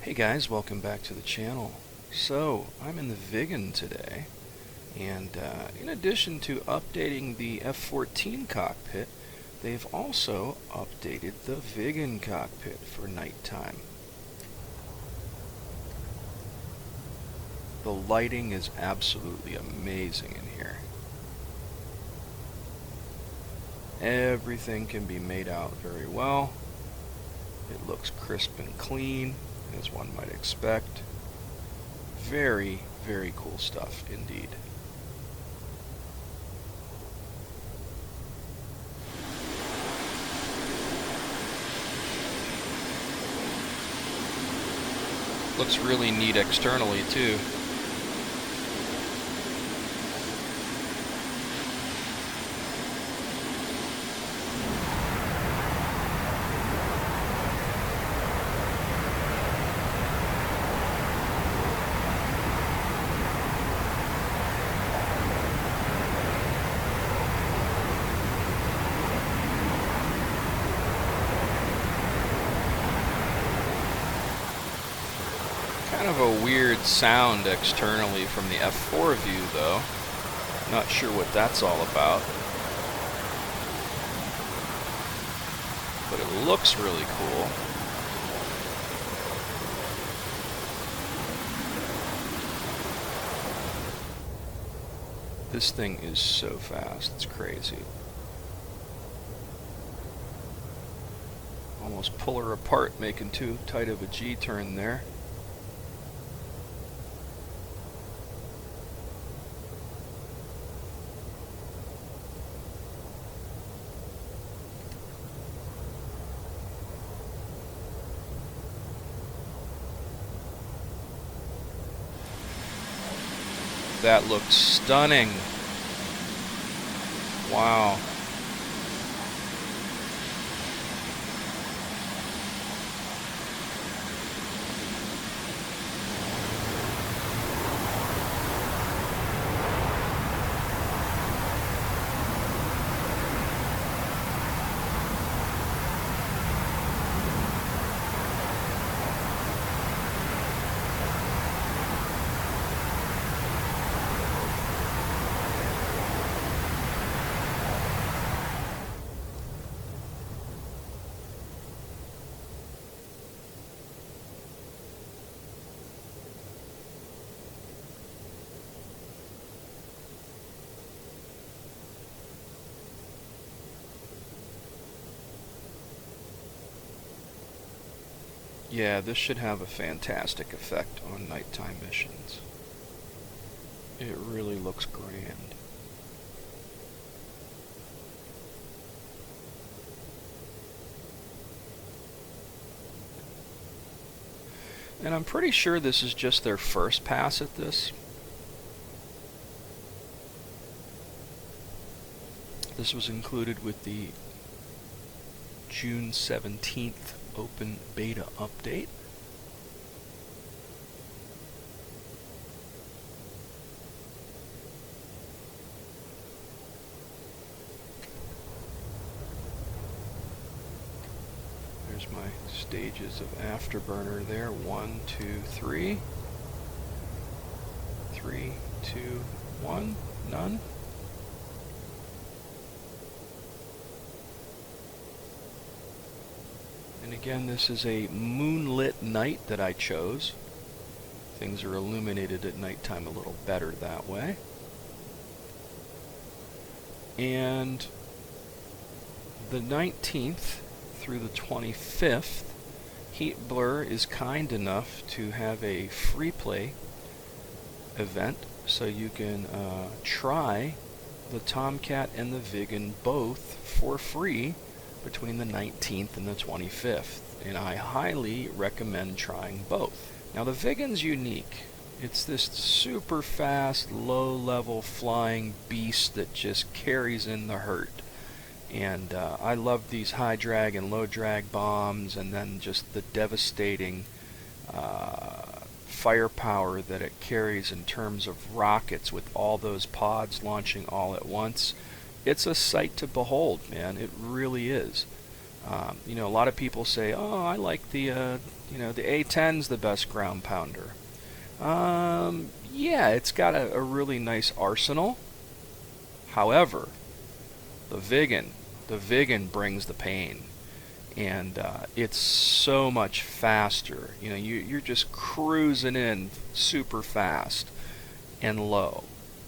Hey guys, welcome back to the channel. So, I'm in the VIGGEN today, and in addition to updating the F-14 cockpit, they've also updated the VIGGEN cockpit for nighttime. The lighting is absolutely amazing in here. Everything can be made out very well. It looks crisp and clean, as one might expect. Very, very cool stuff indeed. Looks really neat externally too. Kind of a weird sound externally from the F4 view though. Not sure what that's all about. But it looks really cool. This thing is so fast, it's crazy. Almost pull her apart making too tight of a G-turn there. That looks stunning. Wow. Yeah, this should have a fantastic effect on nighttime missions. It really looks grand. And I'm pretty sure this is just their first pass at this. This was included with the June 17th open beta update. There's my stages of afterburner there. 1, 2, 3. 3, 2, 1. None. And again, this is a moonlit night that I chose. Things are illuminated at nighttime a little better that way. And the 19th through the 25th, Heatblur is kind enough to have a free play event, so you can try the Tomcat and the VIGGEN both for free between the 19th and the 25th, and I highly recommend trying both. Now the VIGGEN's unique. It's this super fast, low-level flying beast that just carries in the hurt. And I love these high drag and low drag bombs, and then just the devastating firepower that it carries in terms of rockets with all those pods launching all at once. It's a sight to behold, man. It really is. You know, a lot of people say, oh, I like you know, the A10's the best ground pounder. Yeah, it's got a really nice arsenal. However, the VIGGEN brings the pain, and it's so much faster. You know, you're just cruising in super fast and low,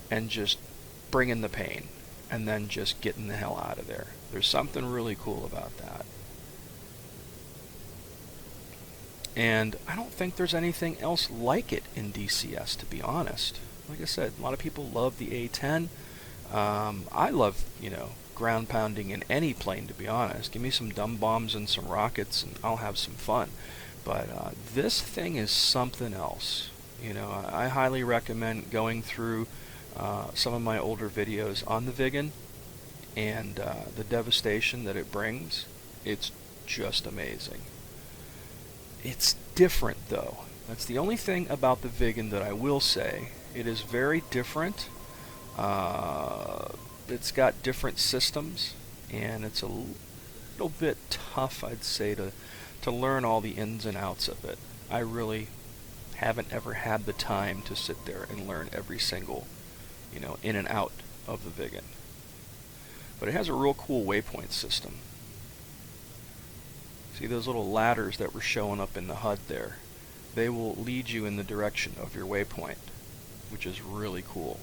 and just bringing the pain, and then just getting the hell out of there. There's something really cool about that. And I don't think there's anything else like it in DCS, to be honest. Like I said, a lot of people love the A10. I love, you know, ground pounding in any plane, to be honest. Give me some dumb bombs and some rockets and I'll have some fun. But this thing is something else. You know, I highly recommend going through some of my older videos on the VIGGEN and the devastation that it brings. It's just amazing. It's different, though. That's the only thing about the VIGGEN that I will say. It is very different. It's got different systems, and it's a little bit tough, I'd say, to learn all the ins and outs of it. I really haven't ever had the time to sit there and learn every single, you know, in and out of the VIGGEN. But it has a real cool waypoint system. See those little ladders that were showing up in the HUD there? They will lead you in the direction of your waypoint, which is really cool.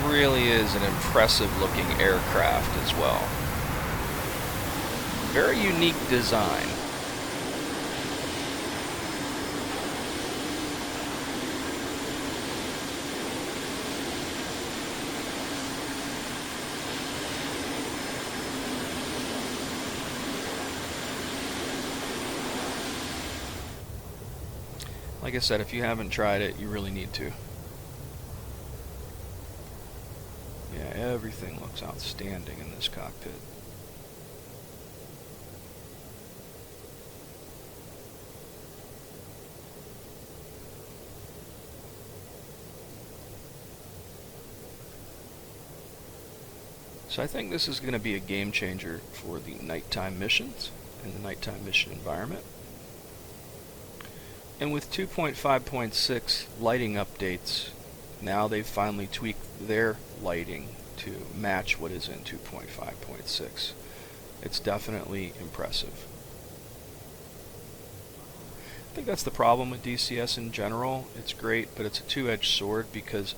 Really is an impressive looking aircraft as well. Very unique design. Like I said, if you haven't tried it, you really need to. Yeah, everything looks outstanding in this cockpit. So I think this is going to be a game changer for the nighttime missions and the nighttime mission environment. And with 2.5.6 lighting updates, now they've finally tweaked their lighting to match what is in 2.5.6. It's definitely impressive. I think that's the problem with DCS in general. It's great, but it's a two-edged sword, because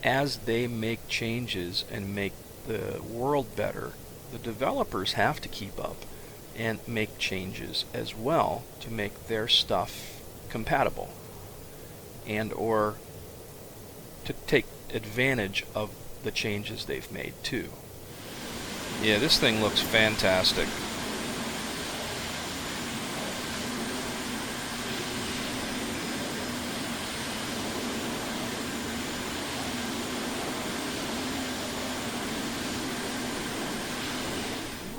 as they make changes and make the world better, the developers have to keep up and make changes as well to make their stuff compatible and or to take advantage of the changes they've made too. Yeah, this thing looks fantastic.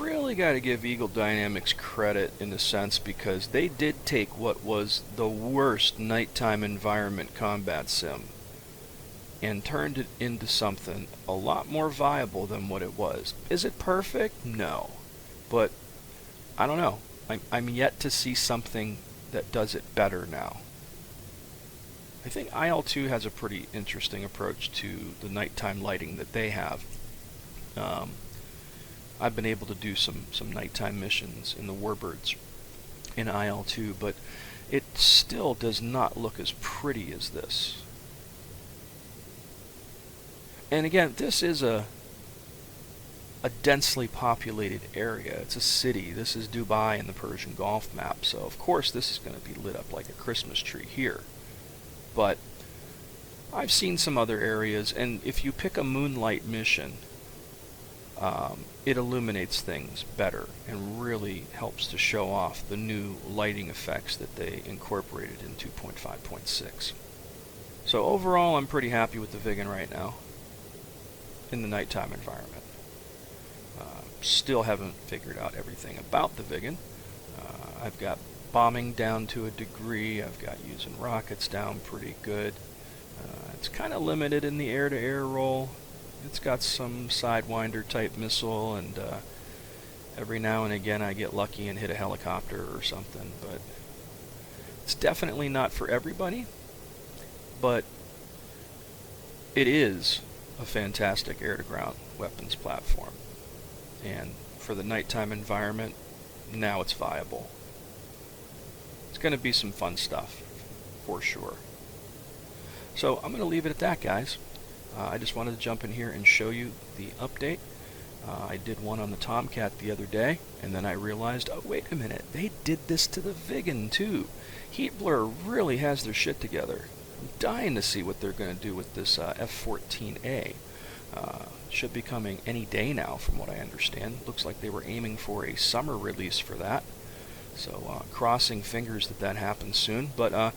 Really got to give Eagle Dynamics credit in a sense, because they did take what was the worst nighttime environment combat sim and turned it into something a lot more viable than what it was. Is it perfect? No. But I don't know. I'm yet to see something that does it better now. I think IL-2 has a pretty interesting approach to the nighttime lighting that they have. I've been able to do some nighttime missions in the Warbirds in IL-2, but it still does not look as pretty as this. And again, this is a densely populated area. It's a city. This is Dubai in the Persian Gulf map, so of course this is going to be lit up like a Christmas tree here. But I've seen some other areas, and if you pick a moonlight mission, it illuminates things better and really helps to show off the new lighting effects that they incorporated in 2.5.6. So overall, I'm pretty happy with the VIGGEN right now in the nighttime environment. Still haven't figured out everything about the VIGGEN. I've got bombing down to a degree. I've got using rockets down pretty good. It's kind of limited in the air-to-air role. It's got some Sidewinder type missile, and every now and again I get lucky and hit a helicopter or something, but it's definitely not for everybody. But it is a fantastic air-to-ground weapons platform, and for the nighttime environment, now it's viable. It's going to be some fun stuff for sure. So I'm going to leave it at that, guys. I just wanted to jump in here and show you the update. I did one on the Tomcat the other day, and then I realized, oh wait a minute, they did this to the VIGGEN too. Heatblur really has their shit together. I'm dying to see what they're going to do with this F-14A. Should be coming any day now, from what I understand. Looks like they were aiming for a summer release for that. So crossing fingers that that happens soon. But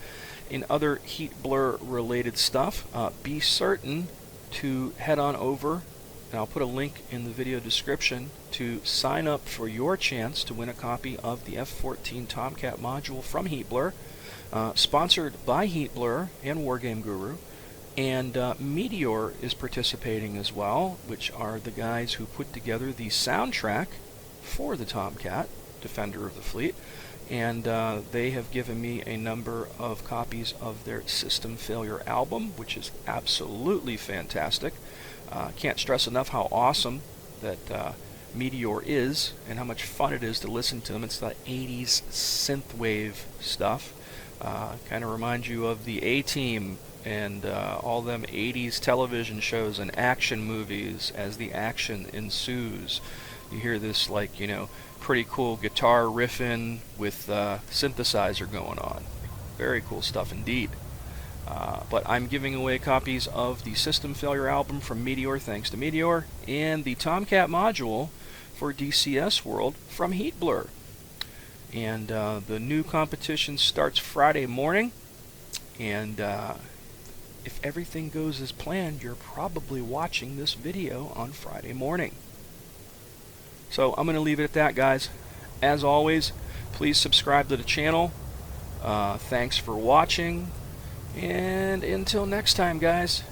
in other Heatblur related stuff, be certain to head on over, and I'll put a link in the video description, to sign up for your chance to win a copy of the F-14 Tomcat module from Heatblur, sponsored by Heatblur and WarGameGuru. And Meteor is participating as well, which are the guys who put together the soundtrack for the Tomcat, Defender of the Fleet. And they have given me a number of copies of their System Failure album, which is absolutely fantastic. Can't stress enough how awesome that Meteor is, and how much fun it is to listen to them. It's the 80s synthwave stuff. Kind of reminds you of the A-Team and all them 80s television shows and action movies. As the action ensues, you hear this, like, you know, pretty cool guitar riffing with synthesizer going on. Very cool stuff indeed. But I'm giving away copies of the System Failure album from Meteor, thanks to Meteor, and the Tomcat module for DCS World from Heatblur. And the new competition starts Friday morning, and if everything goes as planned, you're probably watching this video on Friday morning. So I'm going to leave it at that, guys. As always, please subscribe to the channel. Thanks for watching, and until next time, guys.